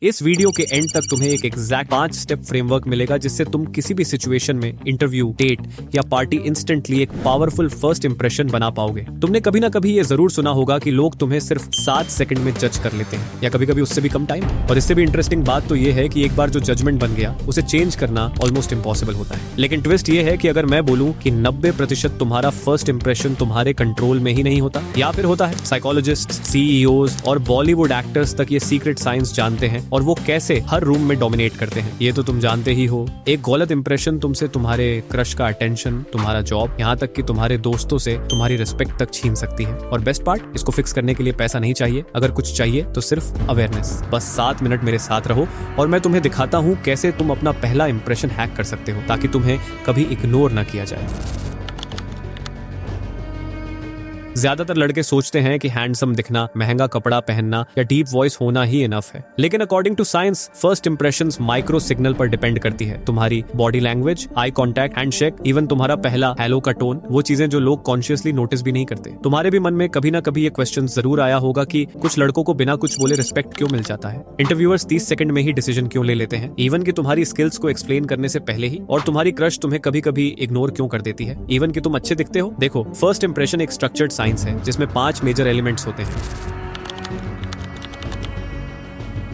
इस वीडियो के एंड तक तुम्हें एक एग्जैक्ट 5 स्टेप फ्रेमवर्क मिलेगा जिससे तुम किसी भी सिचुएशन में इंटरव्यू, डेट या पार्टी इंस्टेंटली एक पावरफुल फर्स्ट इंप्रेशन बना पाओगे। तुमने कभी ना कभी ये जरूर सुना होगा कि लोग तुम्हें सिर्फ 7 सेकंड में जज कर लेते हैं या कभी कभी उससे भी कम टाइम। और इससे भी इंटरेस्टिंग बात तो ये है कि एक बार जो जजमेंट बन गया उसे चेंज करना ऑलमोस्ट इम्पॉसिबल होता है। लेकिन ट्विस्ट ये है कि अगर मैं बोलूं कि 90% तुम्हारा फर्स्ट इंप्रेशन तुम्हारे कंट्रोल में ही नहीं होता या फिर होता है। साइकोलॉजिस्ट, सीईओज और बॉलीवुड एक्टर्स तक ये सीक्रेट साइंस जानते हैं और वो कैसे हर रूम में डोमिनेट करते हैं ये तो तुम जानते ही हो। एक गलत इंप्रेशन तुमसे तुम्हारे क्रश का अटेंशन, तुम्हारा जॉब, यहाँ तक कि तुम्हारे दोस्तों से तुम्हारी रिस्पेक्ट तक छीन सकती है। और बेस्ट पार्ट, इसको फिक्स करने के लिए पैसा नहीं चाहिए। अगर कुछ चाहिए तो सिर्फ अवेयरनेस। बस 7 मिनट मेरे साथ रहो और मैं तुम्हें दिखाता हूँ कैसे तुम अपना पहला इंप्रेशन हैक कर सकते हो ताकि तुम्हें कभी इग्नोर ना किया जाए। ज्यादातर लड़के सोचते हैं कि हैंडसम दिखना, महंगा कपड़ा पहनना या डीप वॉइस होना ही इनफ है। लेकिन according to science, first impressions micro signal पर डिपेंड करती है। तुम्हारी body language, eye contact, handshake, even तुम्हारा पहला हेलो का टोन, वो चीजें जो लोग कॉन्शियसली नोटिस भी नहीं करते। तुम्हारे भी मन में कभी ना कभी ये क्वेश्चन जरूर आया होगा कि कुछ लड़कों को बिना कुछ बोले रिस्पेक्ट क्यों मिल जाता है, इंटरव्यूअर्स 30 सेकंड में ही डिसीजन क्यों ले लेते हैं, इवन कि तुम्हारी स्किल्स को एक्सप्लेन करने से पहले ही, और तुम्हारी क्रश तुम्हें कभी कभी इग्नोर क्यों कर देती है, इवन कि तुम अच्छे दिखते हो। देखो, फर्स्ट इंप्रेशन एक स्ट्रक्चर्ड साइंस है जिसमें 5 मेजर एलिमेंट्स होते हैं।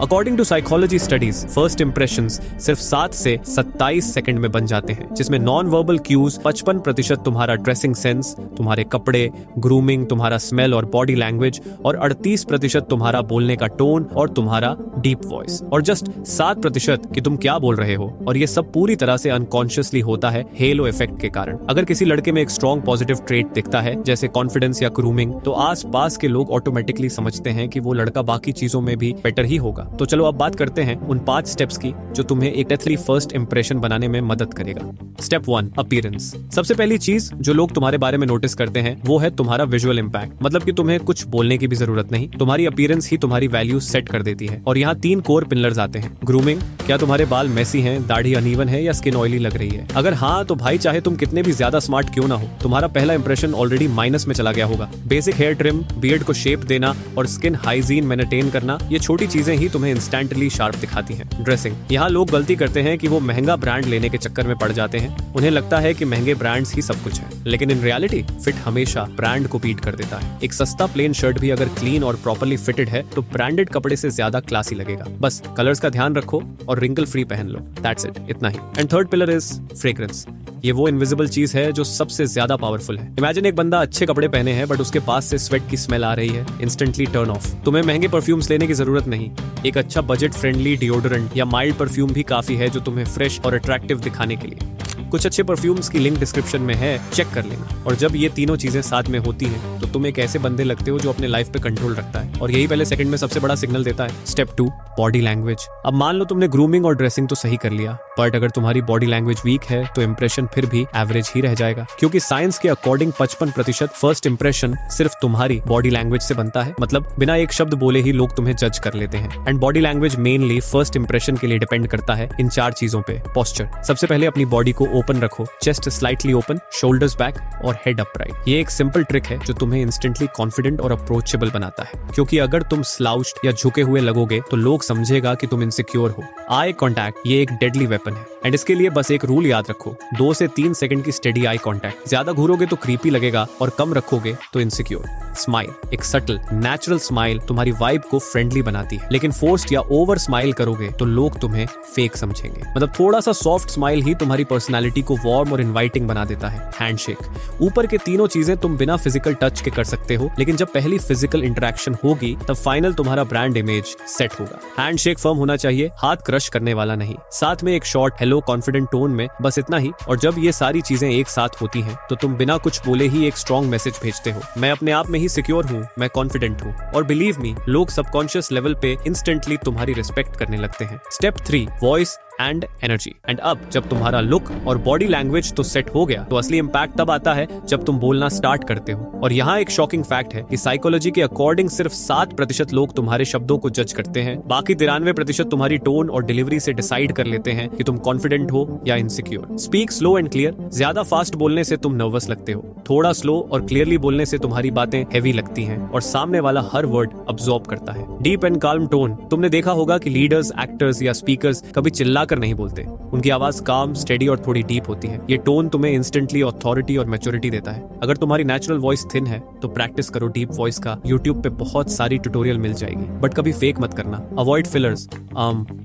According to psychology studies, first impressions सिर्फ 7 से 27 सेकंड में बन जाते हैं, जिसमें नॉन वर्बल क्यूज 55% तुम्हारा ड्रेसिंग सेंस, तुम्हारे कपड़े, ग्रूमिंग, तुम्हारा स्मेल और बॉडी लैंग्वेज, और 38% तुम्हारा बोलने का टोन और तुम्हारा डीप वॉइस, और जस्ट 7% कि तुम क्या बोल रहे हो। और ये सब पूरी तरह से अनकॉन्शियसली होता है हेलो इफेक्ट के कारण। अगर किसी लड़के में एक स्ट्रॉन्ग पॉजिटिव ट्रेट दिखता है जैसे कॉन्फिडेंस या ग्रूमिंग, तो आस पास के लोग ऑटोमेटिकली समझते हैं कि वो लड़का बाकी चीजों में भी बेटर ही होगा। तो चलो अब बात करते हैं उन 5 स्टेप्स की जो तुम्हें एक डेथली फर्स्ट इंप्रेशन बनाने में मदद करेगा। Step 1, appearance. सबसे पहली चीज जो लोग तुम्हारे बारे में नोटिस करते हैं वो है तुम्हारा विजुअल इंपैक्ट। मतलब कि तुम्हें कुछ बोलने की भी जरूरत नहीं, तुम्हारी अपीयरेंस ही तुम्हारी वैल्यू सेट कर देती है। और यहाँ 3 कोर पिलर्स आते हैं। ग्रूमिंग, क्या तुम्हारे बाल मेसी हैं, दाढ़ी अनइवन है या स्किन ऑयली लग रही है? अगर हाँ, तो भाई चाहे तुम कितने भी ज्यादा स्मार्ट क्यों ना हो, तुम्हारा पहला इंप्रेशन ऑलरेडी माइनस में चला गया होगा। बेसिक हेयर ट्रिम, बियर्ड को शेप देना और स्किन हाइजीन मेंटेन करना, ये छोटी चीजें ही तुम्हें इंस्टेंटली शार्प दिखाती हैं। ड्रेसिंग, यहाँ लोग गलती करते हैं कि वो महंगा ब्रांड लेने के चक्कर में पड़ जाते हैं। उन्हें लगता है कि महंगे ब्रांड्स ही सब कुछ है, लेकिन इन रियलिटी फिट हमेशा ब्रांड को बीट कर देता है। एक सस्ता प्लेन शर्ट भी अगर क्लीन और प्रॉपर्ली फिटेड है तो ब्रांडेड कपड़े से ज्यादा क्लासी लगेगा। बस कलर्स का ध्यान रखो और रिंकल फ्री पहन लो, दैट्स इट, इतना ही। And third pillar is fragrance. ये वो इनविजिबल चीज है जो सबसे ज्यादा पावरफुल है। इमेजिन एक बंदा अच्छे कपड़े पहने हैं बट उसके पास से स्वेट की स्मेल आ रही है, इंस्टेंटली टर्न ऑफ। तुम्हें महंगे परफ्यूम्स लेने की जरूरत नहीं, एक अच्छा बजट फ्रेंडली डिओडोरेंट या माइल्ड परफ्यूम भी काफी है जो तुम्हें फ्रेश और अट्रैक्टिव दिखाने के लिए। कुछ अच्छे परफ्यूम्स की लिंक डिस्क्रिप्शन में है, चेक कर लेना। और जब ये तीनों चीजें साथ में होती हैं तो तुम एक ऐसे बंदे लगते हो जो अपने लाइफ पे कंट्रोल रखता है, और यही पहले सेकंड में सबसे बड़ा सिग्नल देता है। Step 2, body language. अब मान लो तुमने ग्रूमिंग और ड्रेसिंग तो सही कर लिया, बट अगर तुम्हारी बॉडी लैंग्वेज वीक है तो इंप्रेशन फिर भी एवरेज ही रह जाएगा, क्योंकि साइंस के अकॉर्डिंग 55% फर्स्ट इंप्रेशन सिर्फ तुम्हारी बॉडी लैंग्वेज से बनता है। मतलब बिना एक शब्द बोले ही लोग तुम्हें जज कर लेते हैं। And body language mainly first impression के लिए डिपेंड करता है इन 4 चीजों पे। पोस्चर, सबसे पहले अपनी बॉडी को ओपन रखो, chest slightly open, shoulders back और हेड अपराइट। ये एक सिंपल ट्रिक है जो तुम्हें इंस्टेंटली कॉन्फिडेंट और अप्रोचेबल बनाता है, क्योंकि अगर तुम स्लाउच्ड या झुके हुए लगोगे तो लोग समझेगा कि तुम इनसिक्योर हो। आई कांटेक्ट, ये एक डेडली वेपन है, एंड इसके लिए बस एक रूल याद रखो, 2 से 3 सेकंड की स्टेडी आई कांटेक्ट। ज्यादा घूरोगे तो क्रीपी लगेगा और कम रखोगे तो इनसिक्योर। स्माइल, एक सटल नेचुरल स्माइल तुम्हारी वाइब को फ्रेंडली बनाती है, लेकिन फोर्स्ड या ओवर स्माइल करोगे तो लोग तुम्हें फेक समझेंगे। मतलब थोड़ा सा सॉफ्ट स्माइल ही तुम्हारी पर्सनालिटी को वार्म और इनवाइटिंग बना देता है। हैंडशेक, ऊपर के तीनों चीजें तुम बिना फिजिकल टच के कर सकते हो, लेकिन जब पहली फिजिकल इंटरेक्शन होगी तब फाइनल तुम्हारा ब्रांड इमेज सेट होगा। हैंडशेक फर्म होना चाहिए, हाथ क्रश करने वाला नहीं। साथ में एक शॉर्ट हेलो कॉन्फिडेंट टोन में, बस इतना ही। और जब ये सारी चीजें एक साथ होती हैं तो तुम बिना कुछ बोले ही एक स्ट्रॉन्ग मैसेज भेजते हो, मैं अपने आप में ही सिक्योर हूँ, मैं कॉन्फिडेंट हूँ। और बिलीव मी, लोग सबकॉन्शियस लेवल पे इंस्टेंटली तुम्हारी रिस्पेक्ट करने लगते हैं। Step 3, voice and energy. And अब जब तुम्हारा लुक और बॉडी लैंग्वेज तो सेट हो गया, तो असली इंपैक्ट तब आता है जब तुम बोलना स्टार्ट करते हो। और यहाँ एक शॉकिंग फैक्ट है कि साइकोलॉजी के अकॉर्डिंग सिर्फ 7% लोग तुम्हारे शब्दों को जज करते हैं, बाकी 93% तुम्हारी टोन और डिलीवरी से डिसाइड कर लेते हैं कि तुम कॉन्फिडेंट हो या insecure. Speak slow and clear. ज्यादा फास्ट बोलने से तुम नर्वस लगते हो, थोड़ा स्लो और क्लियरली बोलने से तुम्हारी बातें हैवी लगती हैं और सामने वाला हर वर्ड अब्सॉर्ब करता है। Deep and calm tone. तुमने देखा होगा कि लीडर्स, एक्टर्स या स्पीकर्स कभी चिल्लाकर नहीं बोलते, उनकी आवाज काम, स्टेडी और थोड़ी डीप होती है। ये टोन तुम्हें इंस्टेंटली अथॉरिटी और मैच्योरिटी देता है। अगर तुम्हारी नेचुरल वॉइस थिन है तो प्रैक्टिस करो डीप वॉइस का। यूट्यूब पे बहुत सारी ट्यूटोरियल मिल जाएगी, बट कभी फेक मत करना। अवॉइड फिलर्स,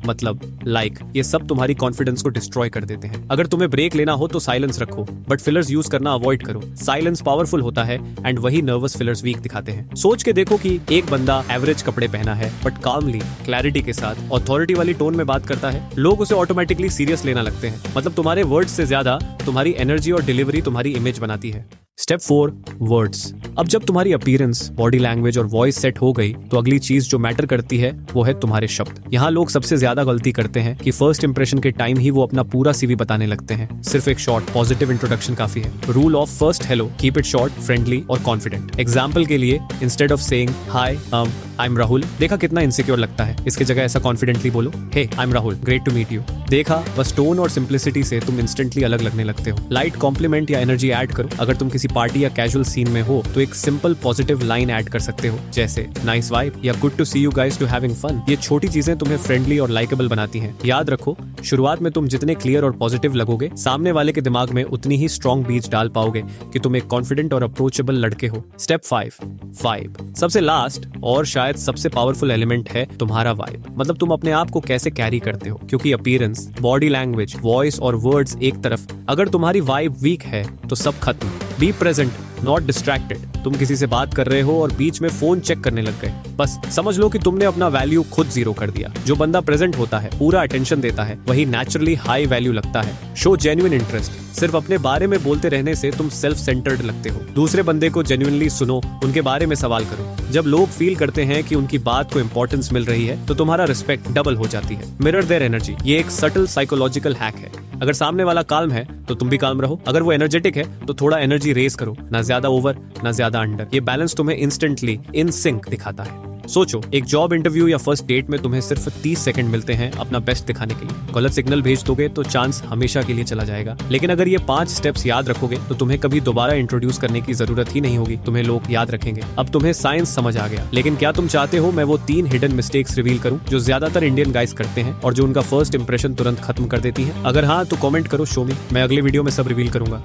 मतलब लाइक, ये सब तुम्हारी कॉन्फिडेंस को डिस्ट्रॉय कर देते हैं। अगर तुम्हें ब्रेक लेना हो तो साइलेंस रखो, बट फिलर्स यूज करना अवॉइड करो। साइलेंस पावरफुल होता है एंड वही नर्वस फिलर्स वीक दिखाते हैं। सोच के देखो कि एक बंदा एवरेज कपड़े पहना है बट कामली, क्लैरिटी के साथ, अथॉरिटी वाली टोन में बात करता है, लोग उसे ऑटोमेटिकली सीरियस लेना लगते हैं। मतलब तुम्हारे वर्ड्स से ज्यादा तुम्हारी एनर्जी और डिलीवरी तुम्हारी इमेज बनाती है। Step 4, words. अब जब तुम्हारी अपीयरेंस, बॉडी लैंग्वेज और वॉइस सेट हो गई, तो अगली चीज जो मैटर करती है वो है तुम्हारे शब्द। यहाँ लोग सबसे ज्यादा गलती करते हैं कि फर्स्ट इंप्रेशन के टाइम ही वो अपना पूरा सीवी बताने लगते हैं। सिर्फ एक शॉर्ट पॉजिटिव इंट्रोडक्शन काफी है। Rule of first hello, keep it short, friendly और कॉन्फिडेंट। एग्जाम्पल के लिए, instead of saying hi I am Rahul, देखा कितना इनसिक्योर लगता है। इसके जगह ऐसा कॉन्फिडेंटली बोलो, hey I am Rahul, great to meet you. देखा, बस टोन और सिंप्लिसिटी से तुम इंस्टेंटली अलग लगने लगते हो। लाइट कॉम्प्लीमेंट या एनर्जी ऐड करो। अगर तुम किसी पार्टी या कैजुअल सीन में हो तो एक सिंपल पॉजिटिव लाइन ऐड कर सकते हो, जैसे नाइस वाइब या good to see you guys to having fun. ये छोटी चीजें तुम्हें फ्रेंडली और लाइकेबल बनाती हैं। याद रखो, शुरुआत में तुम जितने क्लियर और पॉजिटिव लगोगे, सामने वाले के दिमाग में उतनी ही स्ट्रॉन्ग बीज डाल पाओगे कि तुम एक कॉन्फिडेंट और अप्रोचेबल लड़के हो। स्टेप 5, सबसे लास्ट और शायद सबसे पावरफुल एलिमेंट है तुम्हारा वाइब। मतलब तुम अपने आप को कैसे कैरी करते हो, क्योंकि अपीयरेंस, बॉडी लैंग्वेज, वॉइस और वर्ड्स एक तरफ, अगर तुम्हारी वाइब वीक है तो सब खत्म। Be present, not distracted. तुम किसी से बात कर रहे हो और बीच में फोन चेक करने लग गए, बस समझ लो कि तुमने अपना वैल्यू खुद जीरो कर दिया। जो बंदा प्रेजेंट होता है, पूरा अटेंशन देता है, वही नेचुरली हाई वैल्यू लगता है। Show genuine interest. सिर्फ अपने बारे में बोलते रहने से तुम सेल्फ सेंटर्ड लगते हो। दूसरे बंदे को जेन्युइनली सुनो, उनके बारे में सवाल करो। जब लोग फील करते हैं कि उनकी बात को इंपॉर्टेंस मिल रही है, तो तुम्हारा रिस्पेक्ट डबल हो जाती है। मिरर देयर एनर्जी, ये एक सटल साइकोलॉजिकल हैक है। अगर सामने वाला काल्म है तो तुम भी काल्म रहो। अगर वो एनर्जेटिक है तो थोड़ा एनर्जी रेस करो, ना ज्यादा ओवर ना ज्यादा अंडर। ये बैलेंस तुम्हें इंस्टेंटली इन सिंक दिखाता है। सोचो, एक जॉब इंटरव्यू या फर्स्ट डेट में तुम्हें सिर्फ 30 सेकंड मिलते हैं अपना बेस्ट दिखाने के लिए। गलत सिग्नल भेज दोगे तो चांस हमेशा के लिए चला जाएगा। लेकिन अगर ये 5 स्टेप्स याद रखोगे तो तुम्हें कभी दोबारा इंट्रोड्यूस करने की जरूरत ही नहीं होगी। तुम्हें लोग याद रखेंगे। अब तुम्हें साइंस समझ आ गया, लेकिन क्या तुम चाहते हो मैं वो 3 हिडन मिस्टेक्स रिवील करूं जो ज्यादातर इंडियन गाइस करते हैं और जो उनका फर्स्ट इंप्रेशन तुरंत खत्म कर देती है? अगर हाँ तो कमेंट करो शो मी, मैं अगले वीडियो में सब रिवील करूंगा।